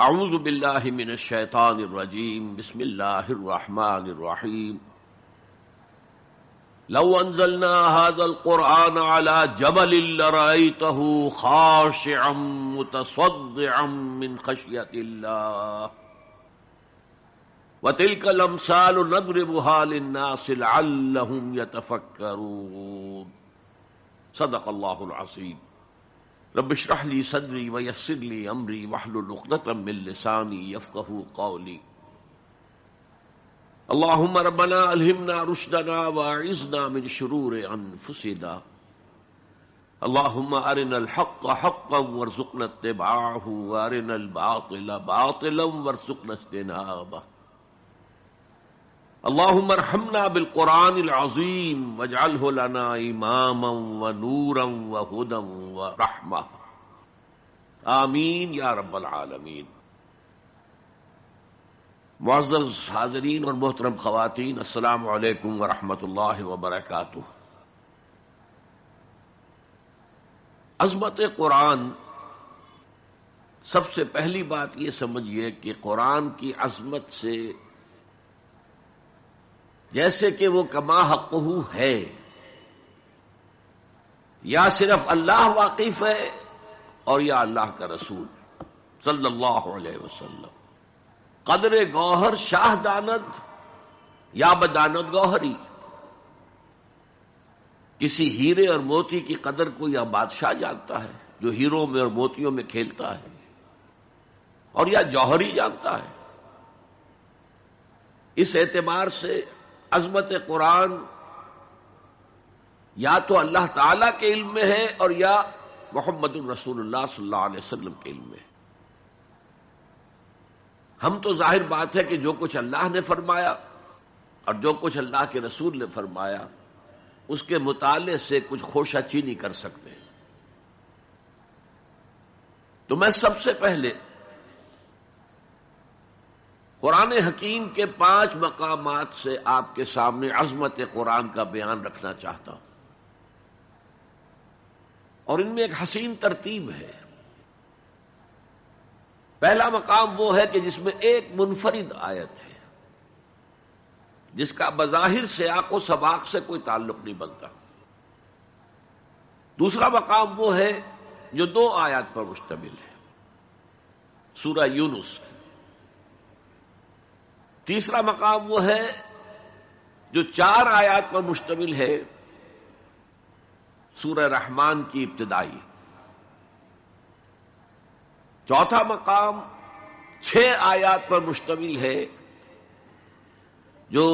اعوذ باللہ من الشیطان الرجیم بسم اللہ الرحمن الرحیم لو انزلنا هذا القرآن على جبل لرأيته خاشعا متصدعا من خشية الله وتلك الامثال نضربها للناس لعلهم يتفكرون صدق اللہ العظیم رب اشرح لي صدری ویسر لي امری واحلل عقدۃ من لسانی یفقهوا قولی اللهم ربنا الہمنا رشدنا واعذنا من شرور انفسنا اللهم ارنا الحق حقا وارزقنا اتباعه وارنا الباطل باطلا وارزقنا اجتنابه اللهم ارحمنا بالقرآن العظیم واجعله لنا اماما ونورا وهدى ورحمة آمین یا رب العالمین۔ معزز حاضرین اور محترم خواتین، السلام علیکم ورحمۃ اللہ وبرکاتہ۔ عظمت قرآن، سب سے پہلی بات یہ سمجھیے کہ قرآن کی عظمت سے جیسے کہ وہ کما حقہ ہے، یا صرف اللہ واقف ہے اور یا اللہ کا رسول صلی اللہ علیہ وسلم۔ قدر گوہر شاہ داند یا بداند گوہری، کسی ہیرے اور موتی کی قدر کو یا بادشاہ جانتا ہے جو ہیروں میں اور موتیوں میں کھیلتا ہے، اور یا جوہری جانتا ہے۔ اس اعتبار سے عظمت قرآن یا تو اللہ تعالی کے علم میں ہے اور یا محمد الرسول اللہ صلی اللہ علیہ وسلم کے علم میں۔ ہم تو ظاہر بات ہے کہ جو کچھ اللہ نے فرمایا اور جو کچھ اللہ کے رسول نے فرمایا اس کے مطالعے سے کچھ خوشہ چینی کر سکتے ہیں۔ تو میں سب سے پہلے قرآن حکیم کے 5 مقامات سے آپ کے سامنے عظمت قرآن کا بیان رکھنا چاہتا ہوں، اور ان میں ایک حسین ترتیب ہے۔ پہلا مقام وہ ہے کہ جس میں ایک منفرد آیت ہے جس کا بظاہر سیاق و سباق سے کوئی تعلق نہیں بنتا۔ دوسرا مقام وہ ہے جو 2 آیات پر مشتمل ہے، سورہ یونس۔ تیسرا مقام وہ ہے جو 4 آیات پر مشتمل ہے، سورہ رحمان کی ابتدائی۔ چوتھا مقام 6 آیات پر مشتمل ہے جو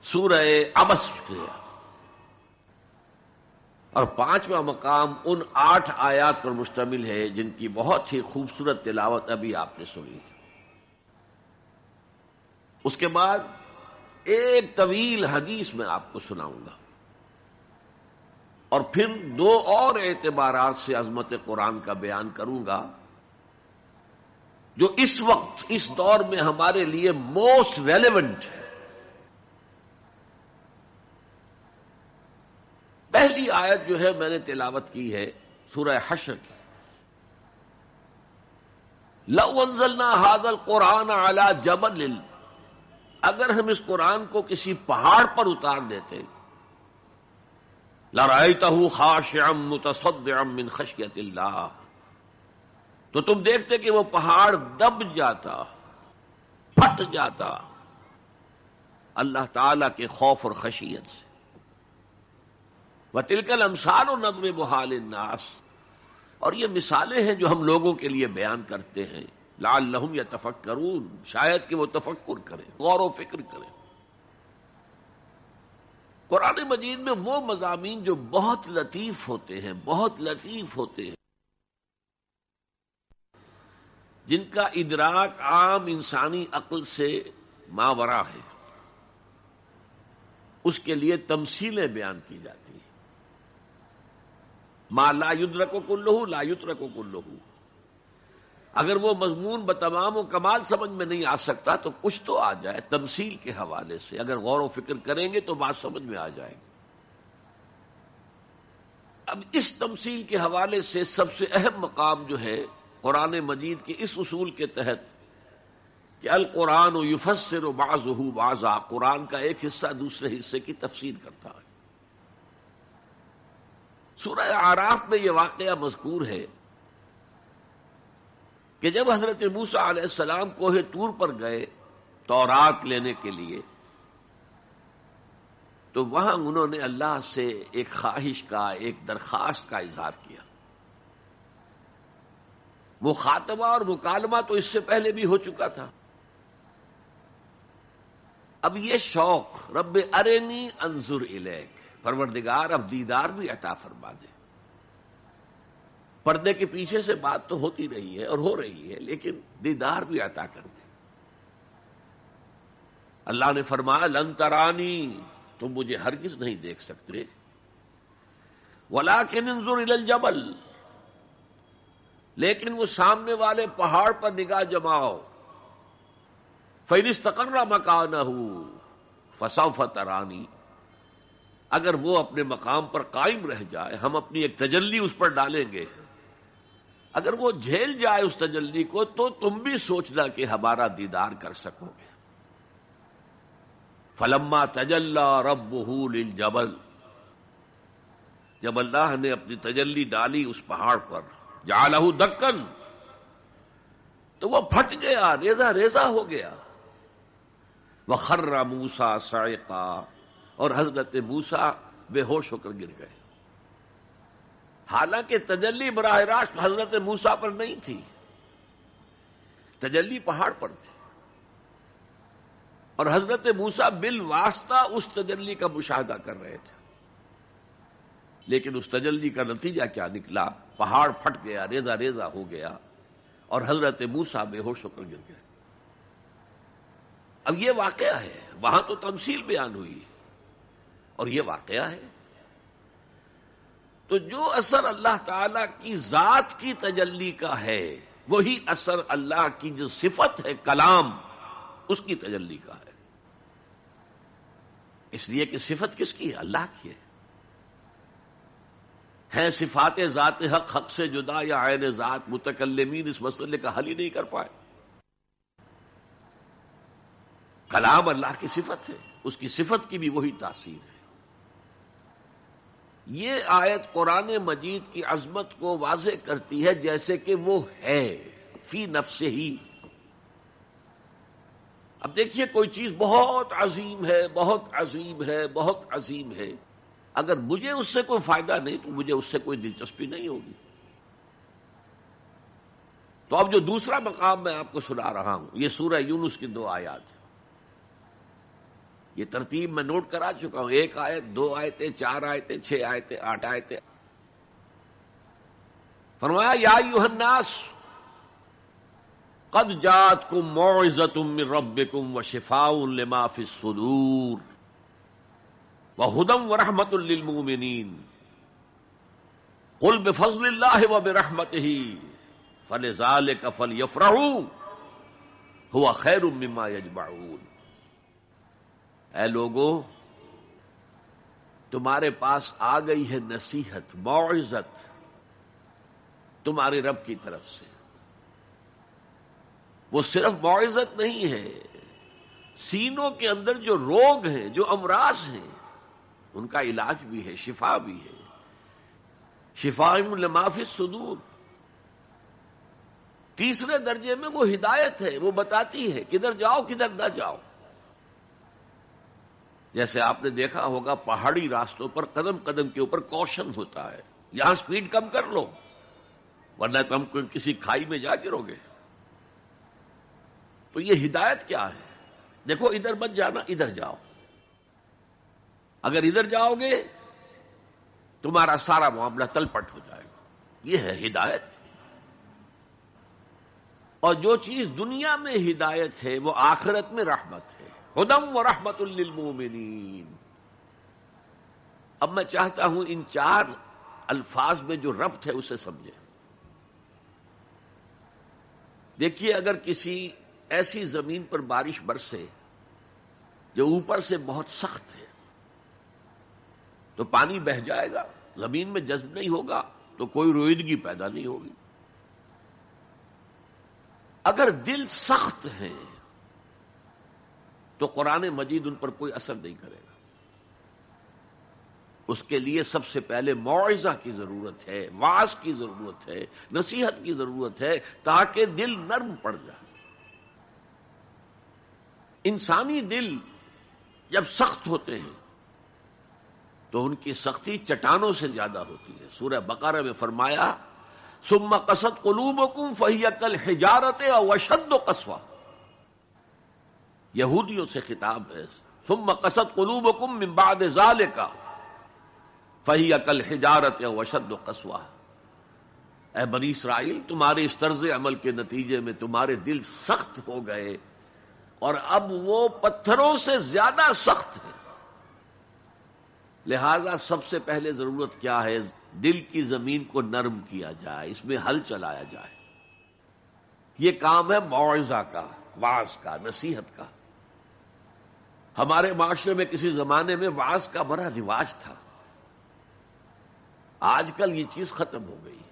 سورہ عبس ہے، اور 5واں مقام ان 8 آیات پر مشتمل ہے جن کی بہت ہی خوبصورت تلاوت ابھی آپ نے سنی۔ اس کے بعد ایک طویل حدیث میں آپ کو سناؤں گا، اور پھر 2 اور اعتبارات سے عظمت قرآن کا بیان کروں گا جو اس وقت اس دور میں ہمارے لیے موسٹ ریلیونٹ ہے۔ پہلی آیت جو ہے میں نے تلاوت کی ہے سورہ حشر کی، لَوْ أَنزَلْنَا هَذَا الْقُرْآنَ عَلَى جَبَلٍ، اگر ہم اس قرآن کو کسی پہاڑ پر اتار دیتے، لَرَأَيْتَهُ خَاشِعًا مُتَصَدِّعًا مِنْ خَشْيَةِ اللَّهِ، تو تم دیکھتے کہ وہ پہاڑ دب جاتا، پھٹ جاتا اللہ تعالی کے خوف اور خشیت سے۔ وَتِلْكَ الْأَمْثَالُ نَضْرِبُهَا لِلنَّاسِ، اور یہ مثالیں ہیں جو ہم لوگوں کے لیے بیان کرتے ہیں، لعلہم یتفکرون، شاید کہ وہ تفکر کریں، غور و فکر کریں۔ قرآن مجید میں وہ مضامین جو بہت لطیف ہوتے ہیں، بہت لطیف ہوتے ہیں، جن کا ادراک عام انسانی عقل سے ماورا ہے، اس کے لیے تمثیلیں بیان کی جاتی ہیں۔ ما لا یدرک کلہ لا یترک کلہ، اگر وہ مضمون بتمام و کمال سمجھ میں نہیں آ سکتا تو کچھ تو آ جائے تمثیل کے حوالے سے، اگر غور و فکر کریں گے تو بات سمجھ میں آ جائے گی۔ اب اس تمثیل کے حوالے سے سب سے اہم مقام جو ہے قرآن مجید کے اس اصول کے تحت کہ القرآن یفسر بعضہ بعضا، قرآن کا ایک حصہ دوسرے حصے کی تفسیر کرتا ہے۔ سورہ اعراف میں یہ واقعہ مذکور ہے کہ جب حضرت موسیٰ علیہ السلام کوہ طور پر گئے تورات لینے کے لیے، تو وہاں انہوں نے اللہ سے ایک خواہش کا، ایک درخواست کا اظہار کیا۔ مخاطبہ اور مکالمہ تو اس سے پہلے بھی ہو چکا تھا، اب یہ شوق رب ارنی انظر الیک، پروردگار اب دیدار بھی عطا فرما دے۔ پردے کے پیچھے سے بات تو ہوتی رہی ہے اور ہو رہی ہے، لیکن دیدار بھی عطا کر دے۔ اللہ نے فرمایا لن ترانی، تم مجھے ہرگز نہیں دیکھ سکتے، ولکن انظر الی الجبل، لیکن وہ سامنے والے پہاڑ پر نگاہ جماؤ، فإن استقر مکانہ فسوف ترانی، اگر وہ اپنے مقام پر قائم رہ جائے، ہم اپنی ایک تجلی اس پر ڈالیں گے، اگر وہ جھیل جائے اس تجلی کو تو تم بھی سوچنا کہ ہمارا دیدار کر سکو گے۔ فلما تجلی ربہ للجبل، جب اللہ نے اپنی تجلی ڈالی اس پہاڑ پر، جعلہ دکن، تو وہ پھٹ گیا، ریزہ ریزہ ہو گیا۔ وخر موسیٰ صعقا، اور حضرت موسیٰ بے ہوش ہو کر گر گئے۔ حالانکہ تجلی براہ راست حضرت موسیٰ پر نہیں تھی، تجلی پہاڑ پر تھی، اور حضرت موسیٰ بالواسطہ اس تجلی کا مشاہدہ کر رہے تھے، لیکن اس تجلی کا نتیجہ کیا نکلا؟ پہاڑ پھٹ گیا، ریزہ ریزہ ہو گیا، اور حضرت موسیٰ بے ہوش ہو کر گر گئے۔ اب یہ واقعہ ہے، وہاں تو تمثیل بیان ہوئی ہے اور یہ واقعہ ہے۔ تو جو اثر اللہ تعالی کی ذات کی تجلی کا ہے، وہی اثر اللہ کی جو صفت ہے کلام، اس کی تجلی کا ہے۔ اس لیے کہ صفت کس کی ہے؟ اللہ کی ہے صفات ذات حق، حق سے جدا یا عین ذات، متکلمین اس مسئلے کا حل ہی نہیں کر پائے۔ کلام اللہ کی صفت ہے، اس کی صفت کی بھی وہی تاثیر ہے۔ یہ آیت قرآن مجید کی عظمت کو واضح کرتی ہے، جیسے کہ وہ ہے فی نفسہ ہی۔ اب دیکھیے کوئی چیز بہت عظیم ہے، بہت عظیم ہے، بہت عظیم ہے، اگر مجھے اس سے کوئی فائدہ نہیں تو مجھے اس سے کوئی دلچسپی نہیں ہوگی۔ تو اب جو دوسرا مقام میں آپ کو سنا رہا ہوں، یہ سورہ یونس کی 2 آیات ہیں۔ یہ ترتیب میں نوٹ کرا چکا ہوں، 1 آیت، 2 آیتیں، 4 آیتیں، 6 آیتیں، 8 آیتیں۔ فرمایا یا ایھا الناس قد جاءتکم موعظۃ من ربکم وشفاء لما فی الصدور وہدی ورحمۃ للمؤمنین قل بفضل اللہ وبرحمتہ فلذلک فلیفرحوا ھو خیر مما یجمعون۔ اے لوگو، تمہارے پاس آ گئی ہے نصیحت، موعظت تمہارے رب کی طرف سے۔ وہ صرف موعظت نہیں ہے، سینوں کے اندر جو روگ ہیں، جو امراض ہیں، ان کا علاج بھی ہے، شفا بھی ہے۔ شفاء لما فی الصدور۔ تیسرے درجے میں وہ ہدایت ہے، وہ بتاتی ہے کدھر جاؤ کدھر نہ جاؤ۔ جیسے آپ نے دیکھا ہوگا پہاڑی راستوں پر قدم قدم کے اوپر کوشن ہوتا ہے، یہاں سپیڈ کم کر لو ورنہ تم کسی کھائی میں جا گرو گے۔ تو یہ ہدایت کیا ہے؟ دیکھو ادھر مت جانا، ادھر جاؤ، اگر ادھر جاؤ گے تمہارا سارا معاملہ تلپٹ ہو جائے گا۔ یہ ہے ہدایت۔ اور جو چیز دنیا میں ہدایت ہے وہ آخرت میں رحمت ہے، ہدی ورحمۃ للمؤمنین۔ اب میں چاہتا ہوں ان 4 الفاظ میں جو ربط ہے اسے سمجھیں۔ دیکھیے اگر کسی ایسی زمین پر بارش برسے جو اوپر سے بہت سخت ہے تو پانی بہہ جائے گا، زمین میں جذب نہیں ہوگا تو کوئی رویدگی پیدا نہیں ہوگی. اگر دل سخت ہیں تو قرآن مجید ان پر کوئی اثر نہیں کرے گا. اس کے لیے سب سے پہلے موعظہ کی ضرورت ہے، وعظ کی ضرورت ہے، نصیحت کی ضرورت ہے، تاکہ دل نرم پڑ جائے. انسانی دل جب سخت ہوتے ہیں تو ان کی سختی چٹانوں سے زیادہ ہوتی ہے. سورہ بقرہ میں فرمایا ثم قست قلوبکم فہی کالحجارۃ او اشد قسوہ. یہودیوں سے خطاب ہے. ثم قست قلوبکم من بعد ذلک فہی کالحجارۃ او اشد قسوہ. اے بنی اسرائیل، تمہارے اس طرز عمل کے نتیجے میں تمہارے دل سخت ہو گئے اور اب وہ پتھروں سے زیادہ سخت ہیں. لہذا سب سے پہلے ضرورت کیا ہے؟ دل کی زمین کو نرم کیا جائے، اس میں ہل چلایا جائے. یہ کام ہے موعظہ کا، وعظ کا، نصیحت کا. ہمارے معاشرے میں کسی زمانے میں وعظ کا بڑا رواج تھا. آج کل یہ چیز ختم ہو گئی ہے،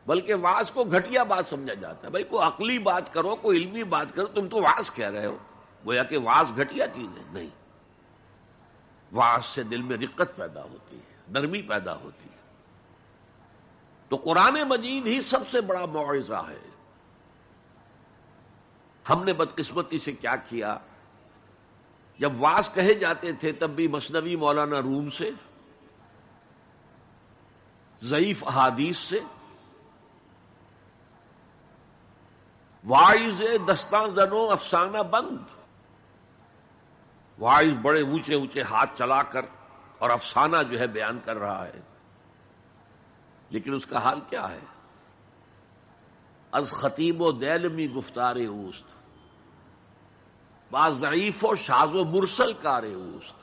بلکہ وعظ کو گھٹیا بات سمجھا جاتا ہے. بھائی کوئی عقلی بات کرو، کوئی علمی بات کرو، تم تو وعظ کہہ رہے ہو. گویا کہ وعظ گھٹیا چیز ہے. نہیں، وعظ سے دل میں رقت پیدا ہوتی ہے، نرمی پیدا ہوتی ہے. تو قرآن مجید ہی سب سے بڑا موعظہ ہے. ہم نے بدقسمتی سے کیا کیا، جب وعظ کہے جاتے تھے تب بھی مثنوی مولانا روم سے، ضعیف احادیث سے، واعظ دستاں زنو افسانہ بند. واعظ بڑے اونچے اونچے ہاتھ چلا کر اور افسانہ جو ہے بیان کر رہا ہے، لیکن اس کا حال کیا ہے؟ از خطیب و دیلمی گفتار اوست، بعض ضعیف و شاذ و مرسل کار اوست.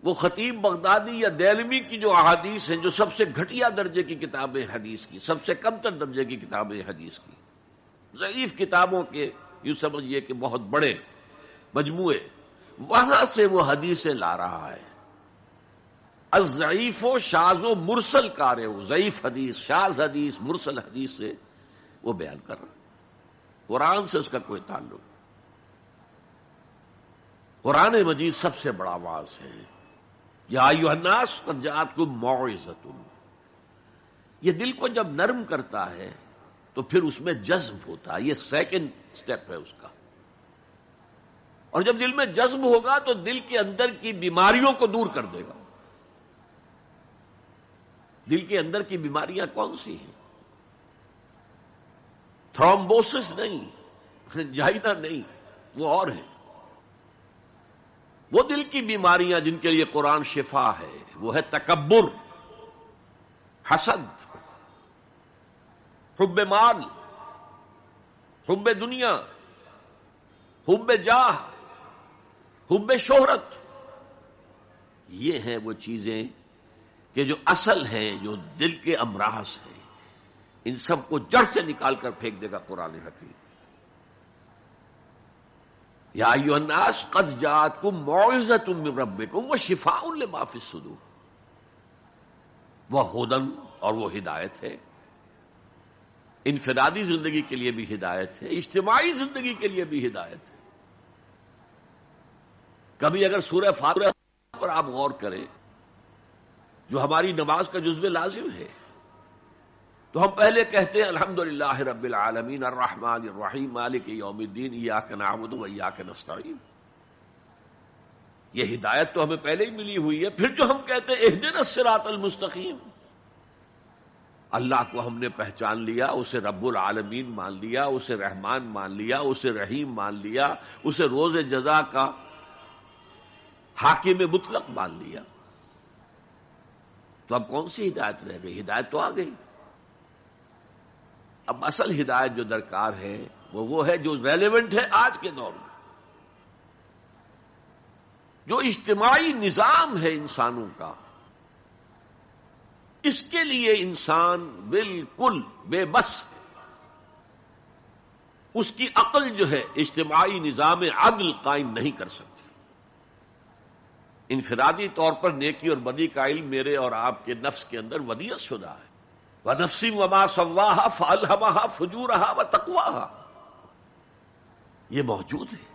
وہ خطیب بغدادی یا دیلمی کی جو احادیث ہیں، جو سب سے گھٹیا درجے کی کتابیں حدیث کی، سب سے کم تر درجے کی کتابیں حدیث کی، ضعیف کتابوں کے یوں سمجھیے کہ بہت بڑے مجموعے، وہاں سے وہ حدیثیں لا رہا ہے. الضعیف و شاذ و مرسل کار ہو، ضعیف حدیث، شاذ حدیث، مرسل حدیث سے وہ بیان کر رہا ہے. قرآن سے اس کا کوئی تعلق. قرآن مجید سب سے بڑا واعظ ہے. یا ایھا الناس قد جاءتکم موعظۃ. یہ دل کو جب نرم کرتا ہے تو پھر اس میں جذب ہوتا ہے. یہ سیکنڈ سٹیپ ہے اس کا. اور جب دل میں جذب ہوگا تو دل کے اندر کی بیماریوں کو دور کر دے گا. دل کے اندر کی بیماریاں کون سی ہیں؟ تھرومبوسس نہیں، جائنا نہیں، وہ اور ہیں. وہ دل کی بیماریاں جن کے لیے قرآن شفا ہے، وہ ہے تکبر، حسد، حب مال، حب دنیا، حب جاہ، حب شہرت. یہ ہیں وہ چیزیں کہ جو اصل ہیں، جو دل کے امراض ہیں. ان سب کو جڑ سے نکال کر پھینک دے گا قرآن حکیم. یا ایھا الناس قد جاءتکم موعظۃ من ربکم وشفاء لما فی الصدور. وہ ہدن، اور وہ ہدایت ہے. انفرادی زندگی کے لیے بھی ہدایت ہے، اجتماعی زندگی کے لیے بھی ہدایت ہے. کبھی اگر سورہ فاتحہ پر آپ غور کریں، جو ہماری نماز کا جزو لازم ہے، تو ہم پہلے کہتے ہیں الحمدللہ رب العالمین الرحمن الرحیم مالک یوم الدین ایاک نعبد و ایاک نستعین. یہ ہدایت تو ہمیں پہلے ہی ملی ہوئی ہے. پھر جو ہم کہتے ہیں اہدنا الصراط المستقیم، اللہ کو ہم نے پہچان لیا، اسے رب العالمین مان لیا، اسے رحمان مان لیا، اسے رحیم مان لیا، اسے روز جزا کا حاکم مطلق مان لیا. تو اب کون سی ہدایت رہ گئی؟ ہدایت تو آ گئی. اب اصل ہدایت جو درکار ہے وہ ہے جو ریلیونٹ ہے آج کے دور میں. جو اجتماعی نظام ہے انسانوں کا، اس کے لیے انسان بالکل بے بس ہے. اس کی عقل جو ہے اجتماعی نظام عدل قائم نہیں کر سکتی. انفرادی طور پر نیکی اور بدی کا علم میرے اور آپ کے نفس کے اندر ودیعت شدہ ہے. وَنَفْسٍ وَمَا سَوَّاهَا فَأَلْهَمَهَا فُجُورَهَا وَتَقْوَاهَا، یہ موجود ہے.